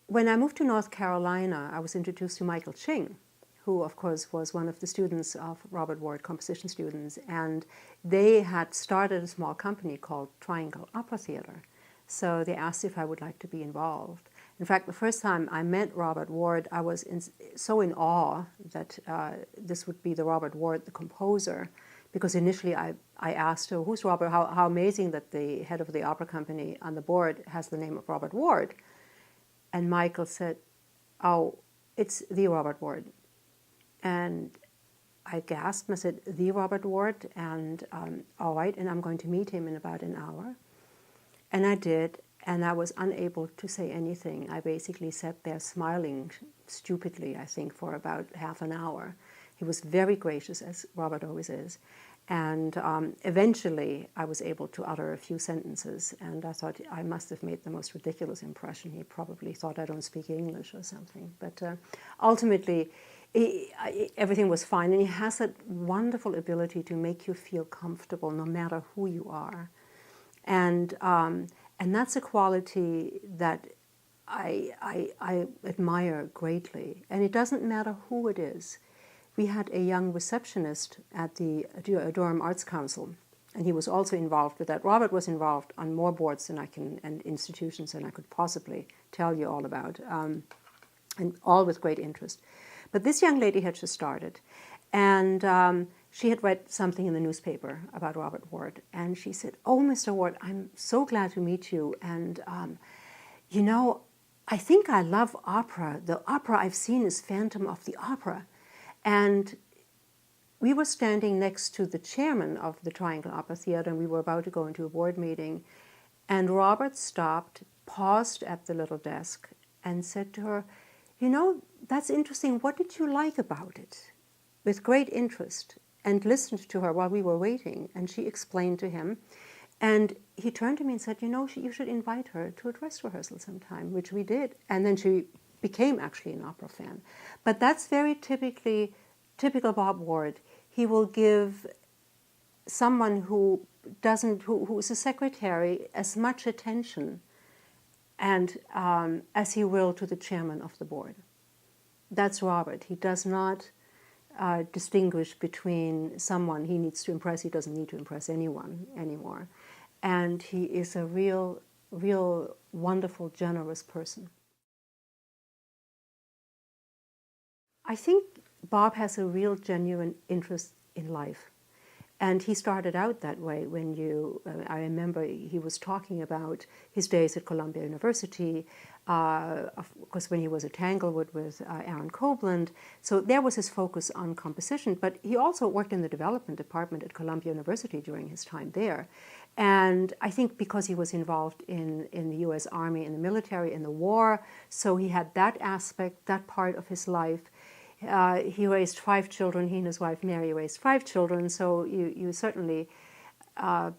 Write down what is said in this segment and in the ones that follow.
when I moved to North Carolina, I was introduced to Michael Ching, who of course was one of the students of Robert Ward, composition students, and they had started a small company called Triangle Opera Theater. So they asked if I would like to be involved. In fact, the first time I met Robert Ward, I was so in awe that this would be the Robert Ward, the composer, because initially I asked her, who's Robert? How amazing that the head of the opera company on the board has the name of Robert Ward. And Michael said, oh, it's the Robert Ward. And I gasped and I said, the Robert Ward? And all right, and I'm going to meet him in about an hour. And I did, and I was unable to say anything. I basically sat there smiling stupidly, I think, for about half an hour. He was very gracious, as Robert always is. And eventually I was able to utter a few sentences, and I thought I must have made the most ridiculous impression. He probably thought I don't speak English or something. But ultimately, everything was fine. And he has that wonderful ability to make you feel comfortable no matter who you are. And that's a quality that I admire greatly. And it doesn't matter who it is. We had a young receptionist at the Durham Arts Council, and he was also involved with that. Robert was involved on more boards than and institutions than I could possibly tell you all about, and all with great interest. But this young lady had just started, and she had read something in the newspaper about Robert Ward, and she said, oh, Mr. Ward, I'm so glad to meet you, and you know, I think I love opera. The opera I've seen is Phantom of the Opera. And we were standing next to the chairman of the Triangle Opera Theater, and we were about to go into a board meeting. And Robert stopped, paused at the little desk, and said to her, you know, that's interesting. What did you like about it? With great interest, and listened to her while we were waiting. And she explained to him. And he turned to me and said, you know, you should invite her to a dress rehearsal sometime, which we did. And then she became actually an opera fan. But that's very typical Bob Ward. He will give someone who is a secretary as much attention and as he will to the chairman of the board. That's Robert. He does not distinguish between someone he needs to impress. He doesn't need to impress anyone anymore. And he is a real wonderful, generous person. I think Bob has a real genuine interest in life. And he started out that way when I remember he was talking about his days at Columbia University, of course when he was at Tanglewood with Aaron Copland. So there was his focus on composition, but he also worked in the development department at Columbia University during his time there. And I think because he was involved in the US Army, in the military, in the war, so he had that aspect, that part of his life. He raised 5 children. He and his wife Mary raised 5 children. So you certainly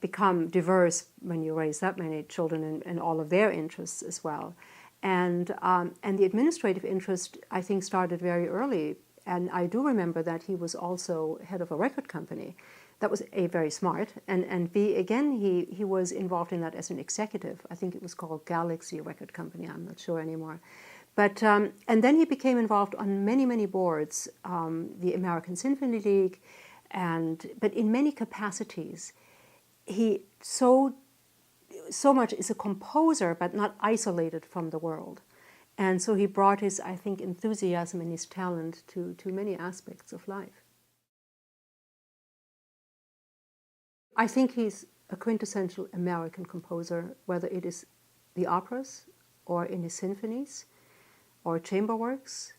become diverse when you raise that many children and all of their interests as well. And the administrative interest, I think, started very early. And I do remember that he was also head of a record company. That was A, very smart, and B, again, he was involved in that as an executive. I think it was called Galaxy Record Company. I'm not sure anymore. But and then he became involved on many boards, the American Symphony League, but in many capacities. He so much is a composer, but not isolated from the world, and so he brought his, I think, enthusiasm and his talent to many aspects of life. I think he's a quintessential American composer, whether it is the operas or in his symphonies or chamber works.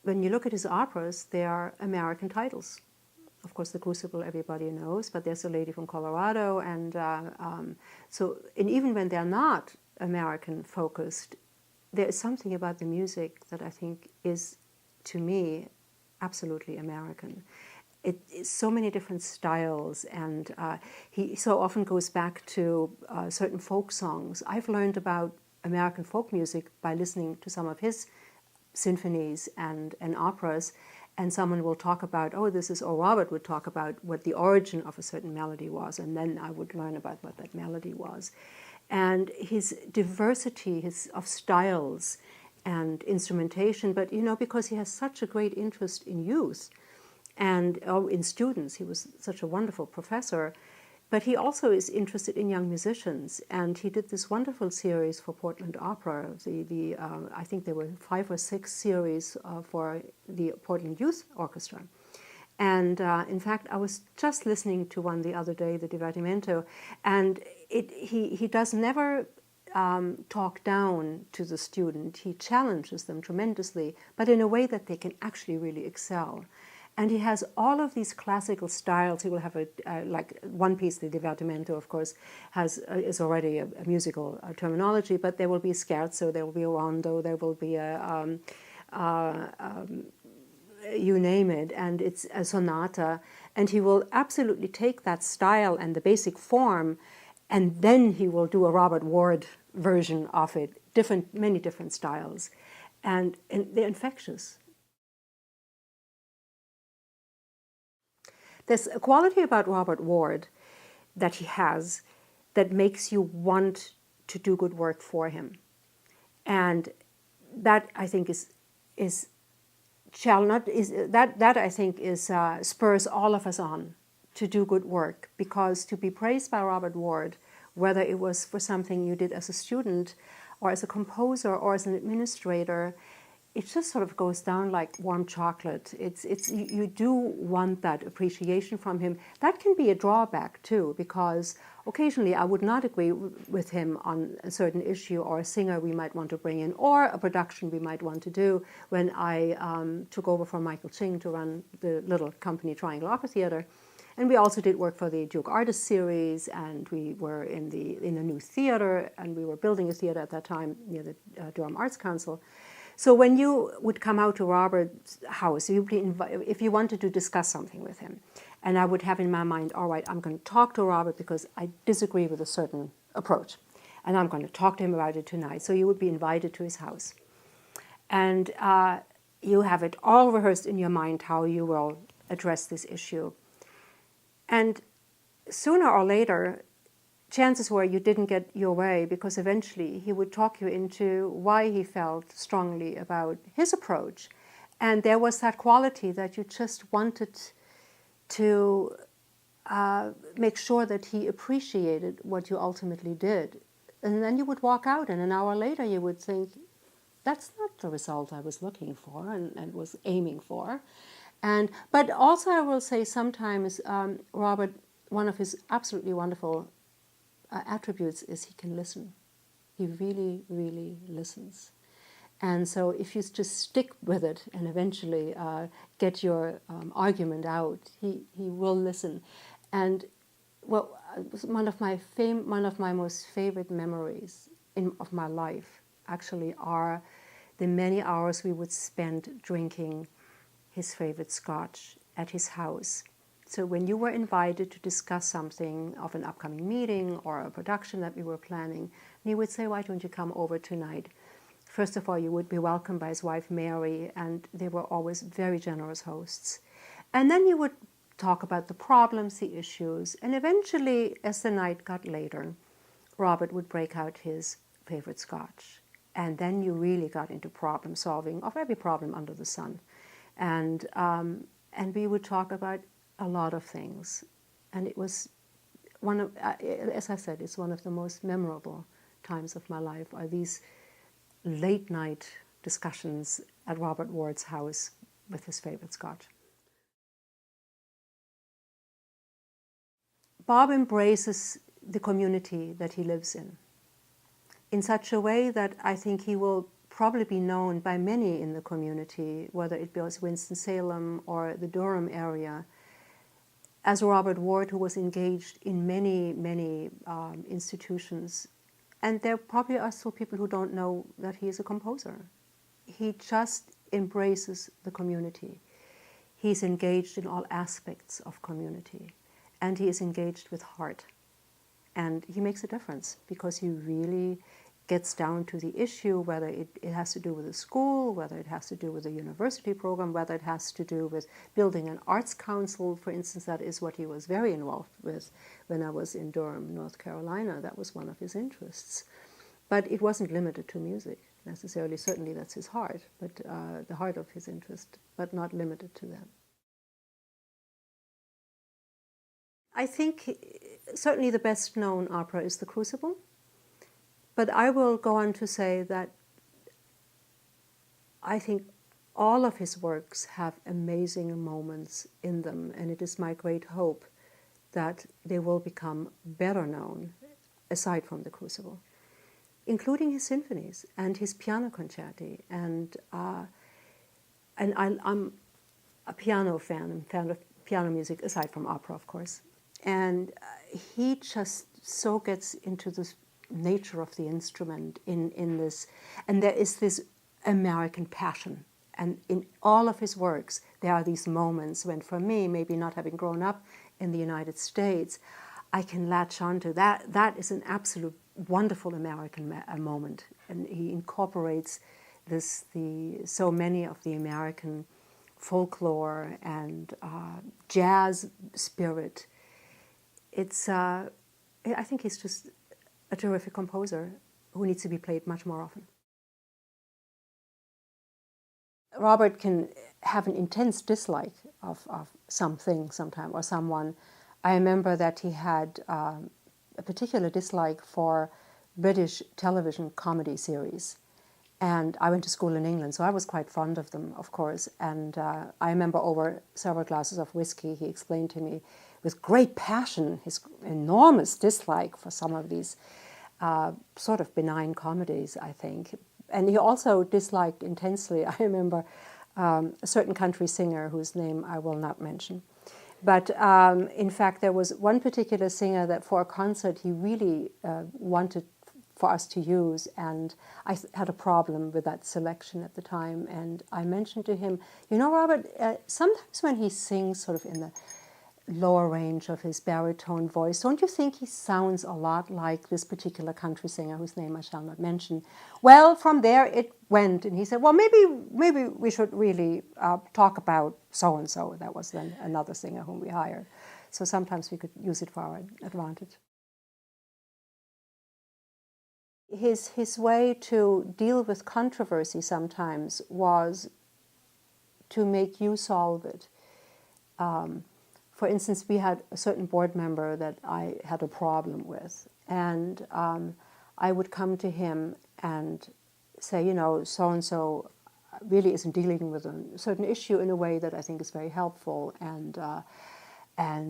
When you look at his operas, they are American titles. Of course, the Crucible everybody knows, but there's a lady from Colorado, and even when they're not American focused, there is something about the music that I think is, to me, absolutely American. It's so many different styles, and he so often goes back to certain folk songs. I've learned about American folk music by listening to some of his symphonies and operas, and someone will talk about, or Robert would talk about what the origin of a certain melody was, and then I would learn about what that melody was. and his diversity of styles and instrumentation, but because he has such a great interest in youth and in students, he was such a wonderful professor, but he also is interested in young musicians, and he did this wonderful series for Portland Opera. I think there were 5 or 6 series for the Portland Youth Orchestra. And in fact, I was just listening to one the other day, the Divertimento, and he does never talk down to the student. He challenges them tremendously, but in a way that they can actually really excel. And he has all of these classical styles. He will have like one piece, the Divertimento, of course, is already a musical terminology, but there will be a scherzo, there will be a rondo, there will be you name it, and it's a sonata. And he will absolutely take that style and the basic form, and then he will do a Robert Ward version of it, many different styles. And they're infectious. There's a quality about Robert Ward that he has that makes you want to do good work for him. And that I think spurs all of us on to do good work, because to be praised by Robert Ward, whether it was for something you did as a student or as a composer or as an administrator, it just sort of goes down like warm chocolate. You do want that appreciation from him. That can be a drawback too, because occasionally I would not agree with him on a certain issue or a singer we might want to bring in or a production we might want to do. When I took over from Michael Ching to run the little company Triangle Opera Theatre, and we also did work for the Duke Artist Series, and we were in a new theatre, and we were building a theatre at that time near the Durham Arts Council. So when you would come out to Robert's house, if you wanted to discuss something with him, and I would have in my mind, all right, I'm going to talk to Robert because I disagree with a certain approach, and I'm going to talk to him about it tonight. So you would be invited to his house. And you have it all rehearsed in your mind how you will address this issue. And sooner or later, chances were you didn't get your way, because eventually he would talk you into why he felt strongly about his approach. And there was that quality that you just wanted to make sure that he appreciated what you ultimately did. And then you would walk out, and an hour later you would think, that's not the result I was looking for and was aiming for. But also I will say sometimes Robert, one of his absolutely wonderful attributes is he can listen. He really, really listens. And so if you just stick with it and eventually get your argument out, he will listen. And well, one of my most favorite memories of my life actually are the many hours we would spend drinking his favorite scotch at his house. So when you were invited to discuss something of an upcoming meeting or a production that we were planning, he would say, why don't you come over tonight? First of all, you would be welcomed by his wife, Mary, and they were always very generous hosts. And then you would talk about the problems, the issues, and eventually, as the night got later, Robert would break out his favorite scotch. And then you really got into problem solving of every problem under the sun. And we would talk about a lot of things, and it was one of, as I said, it's one of the most memorable times of my life are these late night discussions at Robert Ward's house with his favorite scotch. Bob embraces the community that he lives in such a way that I think he will probably be known by many in the community, whether it was Winston-Salem or the Durham area, as Robert Ward, who was engaged in many, many institutions. And there probably are still people who don't know that he is a composer. He just embraces the community. He's engaged in all aspects of community, and he is engaged with heart. And he makes a difference because he really gets down to the issue, whether it has to do with a school, whether it has to do with a university program, whether it has to do with building an arts council, for instance. That is what he was very involved with when I was in Durham, North Carolina. That was one of his interests. But it wasn't limited to music necessarily. Certainly that's his heart, but the heart of his interest, but not limited to that. I think certainly the best known opera is The Crucible, but I will go on to say that I think all of his works have amazing moments in them, and it is my great hope that they will become better known aside from The Crucible, including his symphonies and his piano concerti. And I'm a piano fan. I'm a fan of piano music aside from opera, of course. And he just so gets into the nature of the instrument in this, and there is this American passion. And in all of his works, there are these moments when, for me, maybe not having grown up in the United States, I can latch on to that. That is an absolute wonderful American moment, and he incorporates so many of the American folklore and jazz spirit. I think he's just a terrific composer who needs to be played much more often. Robert can have an intense dislike of something sometime or someone. I remember that he had a particular dislike for British television comedy series. And I went to school in England, so I was quite fond of them, of course. And I remember over several glasses of whiskey, he explained to me with great passion his enormous dislike for some of these sort of benign comedies, I think. And he also disliked intensely, I remember, a certain country singer whose name I will not mention. But in fact, there was one particular singer that for a concert he really wanted for us to use, and I had a problem with that selection at the time. And I mentioned to him, you know, Robert, sometimes when he sings sort of in the lower range of his baritone voice, don't you think he sounds a lot like this particular country singer whose name I shall not mention? Well, from there it went, and he said, well, maybe we should really talk about so-and-so. That was then another singer whom we hired. So sometimes we could use it for our advantage. His way to deal with controversy sometimes was to make you solve it. For instance, we had a certain board member that I had a problem with, and I would come to him and say, you know, so-and-so really isn't dealing with a certain issue in a way that I think is very helpful, and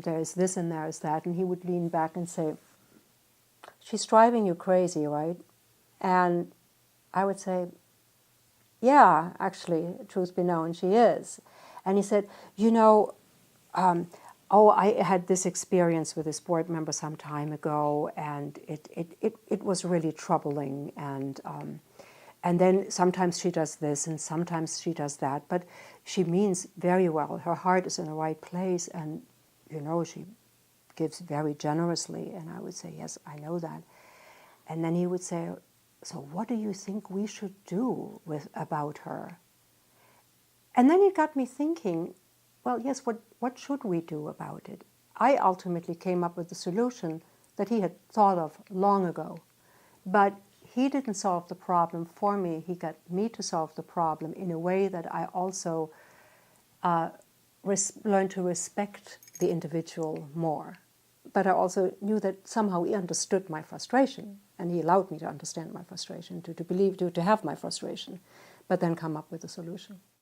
there's this and there's that, and he would lean back and say, she's driving you crazy, right? And I would say, yeah, actually, truth be known, she is. And he said, you know, oh, I had this experience with this board member some time ago, and it was really troubling. And then sometimes she does this, and sometimes she does that. But she means very well. Her heart is in the right place, and, you know, she gives very generously. And I would say, yes, I know that. And then he would say, so what do you think we should do about her? And then it got me thinking, well, yes, what should we do about it? I ultimately came up with the solution that he had thought of long ago. But he didn't solve the problem for me. He got me to solve the problem in a way that I also learned to respect the individual more. But I also knew that somehow he understood my frustration, and he allowed me to understand my frustration, to have my frustration, but then come up with a solution.